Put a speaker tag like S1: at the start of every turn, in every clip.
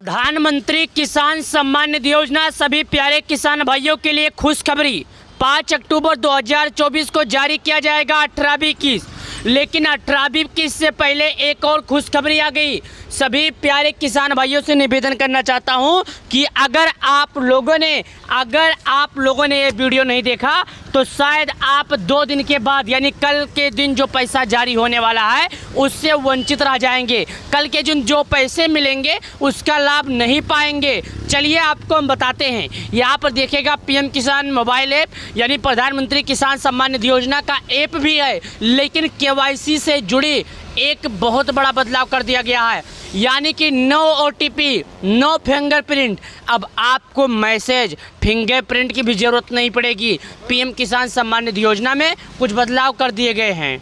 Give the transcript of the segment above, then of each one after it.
S1: प्रधानमंत्री किसान सम्मान निधि योजना सभी प्यारे किसान भाइयों के लिए खुशखबरी। 5 अक्टूबर 2024 को जारी किया जाएगा 18वीं किस्त। लेकिन 18वीं किस्त से पहले एक और खुशखबरी आ गई। सभी प्यारे किसान भाइयों से निवेदन करना चाहता हूं कि अगर आप लोगों ने ये वीडियो नहीं देखा तो शायद आप 2 दिन के बाद यानी कल के दिन जो पैसा जारी होने वाला है उससे वंचित रह जाएंगे। कल के दिन जो पैसे मिलेंगे उसका लाभ नहीं पाएंगे। चलिए आपको हम बताते हैं। यहाँ पर देखिएगा पीएम किसान मोबाइल ऐप यानी प्रधानमंत्री किसान सम्मान निधि योजना का ऐप भी है, लेकिन केवाईसी से जुड़ी एक बहुत बड़ा बदलाव कर दिया गया है। यानी कि नो ओटीपी, नो फिंगरप्रिंट। अब आपको मैसेज फिंगरप्रिंट की भी ज़रूरत नहीं पड़ेगी। पीएम किसान सम्मान निधि योजना में कुछ बदलाव कर दिए गए हैं।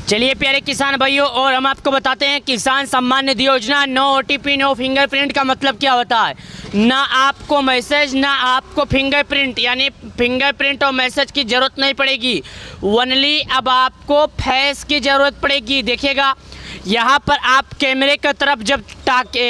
S1: चलिए प्यारे किसान भाइयों, और हम आपको बताते हैं किसान सम्मान निधि योजना नो ओटीपी नो फिंगरप्रिंट का मतलब क्या होता है। ना आपको मैसेज ना आपको फिंगरप्रिंट यानी फिंगरप्रिंट और मैसेज की ज़रूरत नहीं पड़ेगी। ओनली अब आपको फेस की ज़रूरत पड़ेगी। देखिएगा यहाँ पर आप कैमरे की तरफ जब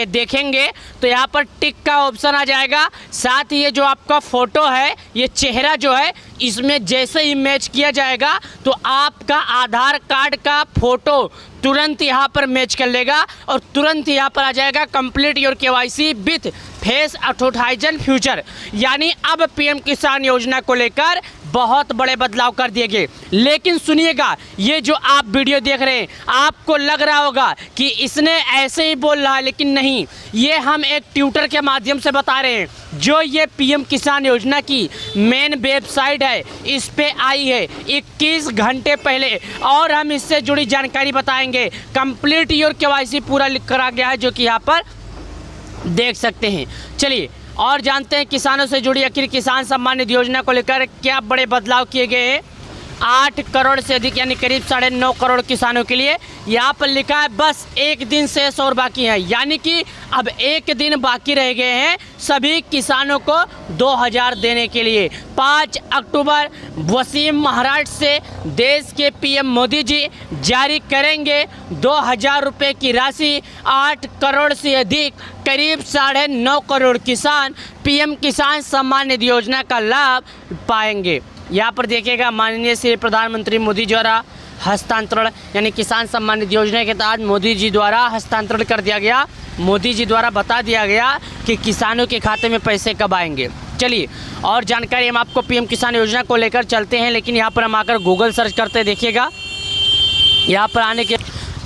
S1: देखेंगे तो यहाँ पर टिक का ऑप्शन आ जाएगा। साथ ही ये जो आपका फ़ोटो है, ये चेहरा जो है, इसमें जैसे ही मैच किया जाएगा तो आपका आधार कार्ड का फ़ोटो तुरंत यहाँ पर मैच कर लेगा और तुरंत यहाँ पर आ जाएगा complete your KYC with face authentication future. यानी अब पीएम किसान योजना को लेकर बहुत बड़े बदलाव कर दिए गए। लेकिन सुनिएगा, ये जो आप वीडियो देख रहे हैं आपको लग रहा होगा कि इसने ऐसे ही बोल रहा है, लेकिन नहीं, ये हम एक ट्विटर के माध्यम से बता रहे हैं। जो ये पीएम किसान योजना की मेन वेबसाइट है इस पे आई है 21 घंटे पहले, और हम इससे जुड़ी जानकारी बताएंगे। कंप्लीट योर केवाईसी पूरा लिख कर आ गया है, जो कि यहाँ पर देख सकते हैं। चलिए और जानते हैं किसानों से जुड़ी आखिर किसान सम्मान निधि योजना को लेकर क्या बड़े बदलाव किए गए हैं। 8 करोड़ से अधिक यानी करीब 9.5 करोड़ किसानों के लिए यहाँ पर लिखा है बस एक दिन शेष और बाकी है। यानी कि अब एक दिन बाकी रह गए हैं सभी किसानों को 2000 देने के लिए। 5 अक्टूबर वसीम महाराष्ट्र से देश के पीएम मोदी जी जारी करेंगे 2000 रुपये की राशि। 8 करोड़ से अधिक करीब 9.5 करोड़ किसान पीएम किसान सम्मान निधि योजना का लाभ पाएंगे। यहाँ पर देखिएगा माननीय श्री प्रधानमंत्री मोदी द्वारा हस्तांतरण यानी किसान सम्मान निधि योजना के तहत मोदी जी द्वारा हस्तांतरण कर दिया गया। मोदी जी द्वारा बता दिया गया कि किसानों के खाते में पैसे कब आएंगे। चलिए और जानकारी हम आपको पीएम किसान योजना को लेकर चलते हैं। लेकिन यहाँ पर हम आकर गूगल सर्च करते देखिएगा, यहाँ पर आने के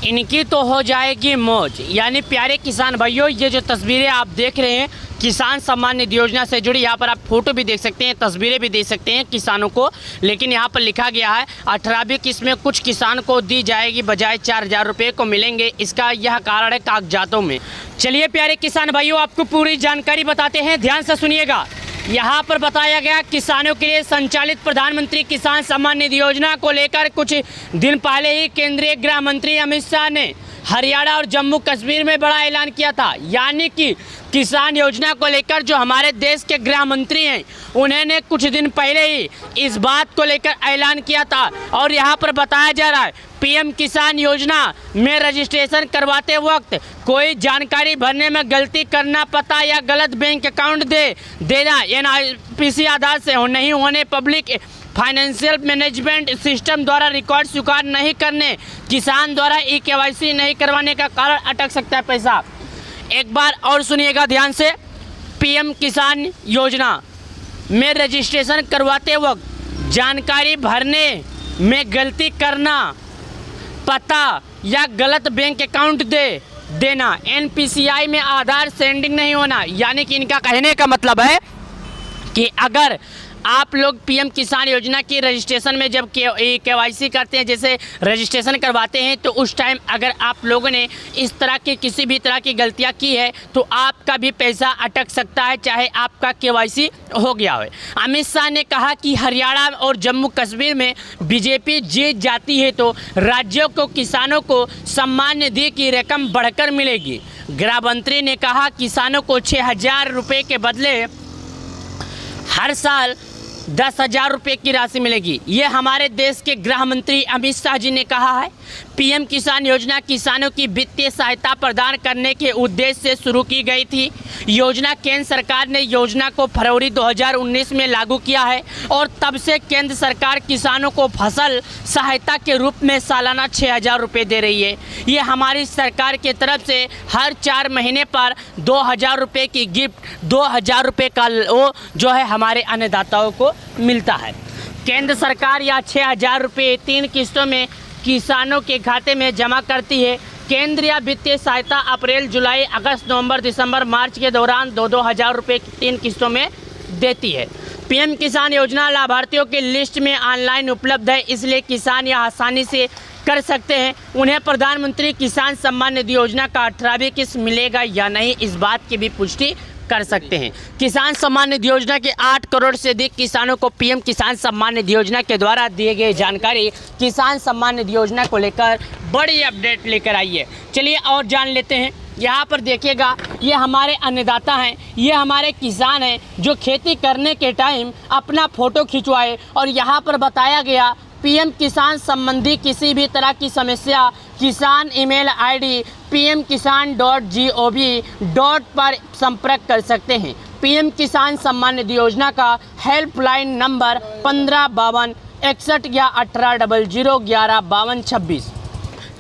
S1: इनकी तो हो जाएगी मौज। यानी प्यारे किसान भाइयों, ये जो तस्वीरें आप देख रहे हैं किसान सम्मान निधि योजना से जुड़ी, यहाँ पर आप फोटो भी देख सकते हैं, तस्वीरें भी देख सकते हैं किसानों को। लेकिन यहाँ पर लिखा गया है 18वीं किस्त में कुछ किसान को दी जाएगी बजाय 4000 रुपये को मिलेंगे। इसका यह कारण है कागजातों में। चलिए प्यारे किसान भाइयों, आपको पूरी जानकारी बताते हैं, ध्यान से सुनिएगा। यहाँ पर बताया गया किसानों के लिए संचालित प्रधानमंत्री किसान सम्मान निधि योजना को लेकर कुछ दिन पहले ही केंद्रीय गृह मंत्री अमित शाह ने हरियाणा और जम्मू कश्मीर में बड़ा ऐलान किया था। यानी कि किसान योजना को लेकर जो हमारे देश के गृह मंत्री हैं उन्होंने कुछ दिन पहले ही इस बात को लेकर ऐलान किया था। और यहाँ पर बताया जा रहा है पीएम किसान योजना में रजिस्ट्रेशन करवाते वक्त कोई जानकारी भरने में गलती करना, पता या गलत बैंक अकाउंट देना, एनपीसी आधार से नहीं होने, पब्लिक फाइनेंशियल मैनेजमेंट सिस्टम द्वारा रिकॉर्ड स्वीकार नहीं करने, किसान द्वारा केवाईसी नहीं करवाने का कारण अटक सकता है पैसा। एक बार और सुनिएगा ध्यान से, पीएम किसान योजना में रजिस्ट्रेशन करवाते वक्त जानकारी भरने में गलती करना, पता या गलत बैंक अकाउंट देना, एनपीसीआई में आधार सेंडिंग नहीं होना। यानी कि इनका कहने का मतलब है कि अगर आप लोग पीएम किसान योजना की रजिस्ट्रेशन में जब केवाईसी करते हैं, जैसे रजिस्ट्रेशन करवाते हैं, तो उस टाइम अगर आप लोगों ने इस तरह की किसी भी तरह की गलतियां की है तो आपका भी पैसा अटक सकता है, चाहे आपका केवाईसी हो गया हो। अमित शाह ने कहा कि हरियाणा और जम्मू कश्मीर में बीजेपी जीत जाती है तो राज्यों को किसानों को सम्मान निधि की रकम बढ़कर मिलेगी। गृह मंत्री ने कहा किसानों को 6000 रुपये के बदले हर साल 10,000 रुपये की राशि मिलेगी। ये हमारे देश के गृह मंत्री अमित शाह जी ने कहा है। पीएम किसान योजना किसानों की वित्तीय सहायता प्रदान करने के उद्देश्य से शुरू की गई थी। योजना केंद्र सरकार ने योजना को फरवरी 2019 में लागू किया है और तब से केंद्र सरकार किसानों को फसल सहायता के रूप में सालाना 6,000 रुपये दे रही है। ये हमारी सरकार की तरफ से हर 4 महीने पर 2,000 रुपये की गिफ्ट 2,000 रुपये का वो जो है हमारे अन्नदाताओं को मिलता है। केंद्र सरकार या 6,000 रुपये 3 किस्तों में किसानों के खाते में जमा करती है। केंद्र या वित्तीय सहायता अप्रैल, जुलाई, अगस्त, नवंबर, दिसंबर, मार्च के दौरान 2,000 रुपये 3 किस्तों में देती है। पीएम किसान योजना लाभार्थियों की लिस्ट में ऑनलाइन उपलब्ध है, इसलिए किसान यह आसानी से कर सकते हैं। उन्हें प्रधानमंत्री किसान सम्मान निधि योजना का 18वीं किस्त मिलेगा या नहीं, इस बात की भी पुष्टि कर सकते हैं। किसान सम्मान निधि योजना के 8 करोड़ से अधिक किसानों को पीएम किसान सम्मान निधि योजना के द्वारा दिए गए जानकारी किसान सम्मान निधि योजना को लेकर बड़ी अपडेट लेकर आई है। चलिए और जान लेते हैं। यहाँ पर देखिएगा, ये हमारे अन्नदाता हैं, ये हमारे किसान हैं जो खेती करने के टाइम अपना फ़ोटो खिंचवाए और यहाँ पर बताया गया पीएम किसान संबंधी किसी भी तरह की समस्या किसान ईमेल आईडी pmkisan.gov पर संपर्क कर सकते हैं। पीएम किसान सम्मान निधि योजना का हेल्पलाइन नंबर 1552 61 या 1800 11 52 26।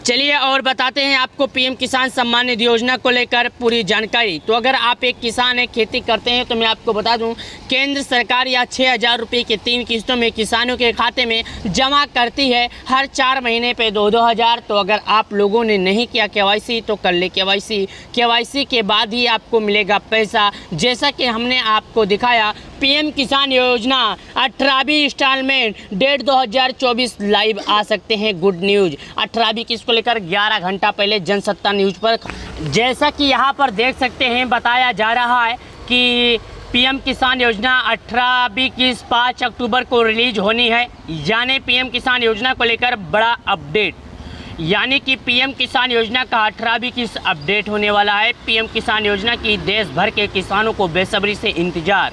S1: चलिए और बताते हैं आपको पीएम किसान सम्मान निधि योजना को लेकर पूरी जानकारी। तो अगर आप एक किसान हैं, खेती करते हैं, तो मैं आपको बता दूं केंद्र सरकार या 6,000 रुपये की 3 किस्तों में किसानों के खाते में जमा करती है हर 4 महीने पे 2-2 हज़ार। तो अगर आप लोगों ने नहीं किया केवाईसी तो कर ले केवाईसी के बाद ही आपको मिलेगा पैसा। जैसा कि हमने आपको दिखाया पीएम किसान योजना 18वीं इंस्टॉलमेंट डेट 2024 लाइव आ सकते हैं। गुड न्यूज़ 18वीं किस्त को लेकर 11 घंटा पहले जनसत्ता न्यूज़ पर, जैसा कि यहाँ पर देख सकते हैं, बताया जा रहा है कि पीएम किसान योजना 18वीं किस्त 5 अक्टूबर को रिलीज होनी है। यानी पीएम किसान योजना को लेकर बड़ा अपडेट, यानी कि पीएम किसान योजना का 18वीं किस्त अपडेट होने वाला है। पीएम किसान योजना की देश भर के किसानों को बेसब्री से इंतजार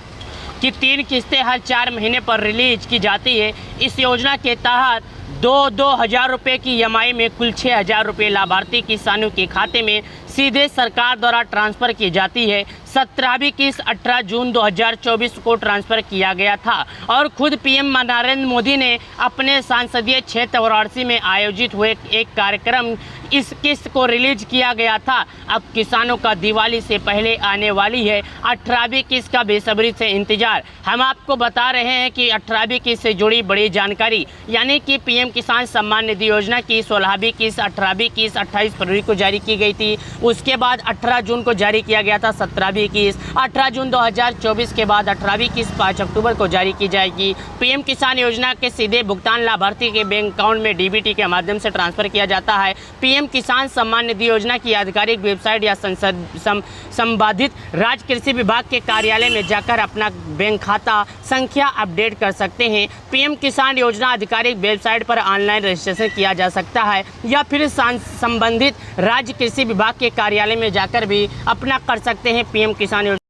S1: कि 3 किस्तें हर 4 महीने पर रिलीज की जाती है। इस योजना के तहत 2-2 हज़ार रुपये की EMI में कुल 6,000 रुपये लाभार्थी किसानों के खाते में सीधे सरकार द्वारा ट्रांसफ़र की जाती है। 17वीं किस्त 18 जून 2024 को ट्रांसफ़र किया गया था और खुद पीएम नरेंद्र मोदी ने अपने संसदीय क्षेत्र वाराणसी में आयोजित हुए एक कार्यक्रम इस किस्त को रिलीज किया गया था। अब किसानों का दिवाली से पहले आने वाली है 18वीं किस्त का बेसब्री से इंतजार। हम आपको बता रहे हैं कि 18वीं किस्त से जुड़ी बड़ी जानकारी, यानी कि पीएम किसान सम्मान निधि योजना की 16वीं किस्त 18वीं किस्त 28 फरवरी को जारी की गई थी। उसके बाद 18 जून को जारी किया गया था 17वीं किस्त। 18 जून 2024 के बाद 18वीं किस्त 5 अक्टूबर को जारी की जाएगी। पीएम किसान योजना के सीधे भुगतान लाभार्थी के बैंक अकाउंट में डीबीटी के माध्यम से ट्रांसफ़र किया जाता है। पीएम किसान सम्मान निधि योजना की आधिकारिक वेबसाइट या संबंधित राज्य कृषि विभाग के कार्यालय में जाकर अपना बैंक खाता संख्या अपडेट कर सकते हैं। पीएम किसान योजना आधिकारिक वेबसाइट पर ऑनलाइन रजिस्ट्रेशन किया जा सकता है या फिर संबंधित राज्य कृषि विभाग के कार्यालय में जाकर भी अपना कर सकते हैं पीएम किसान योजना।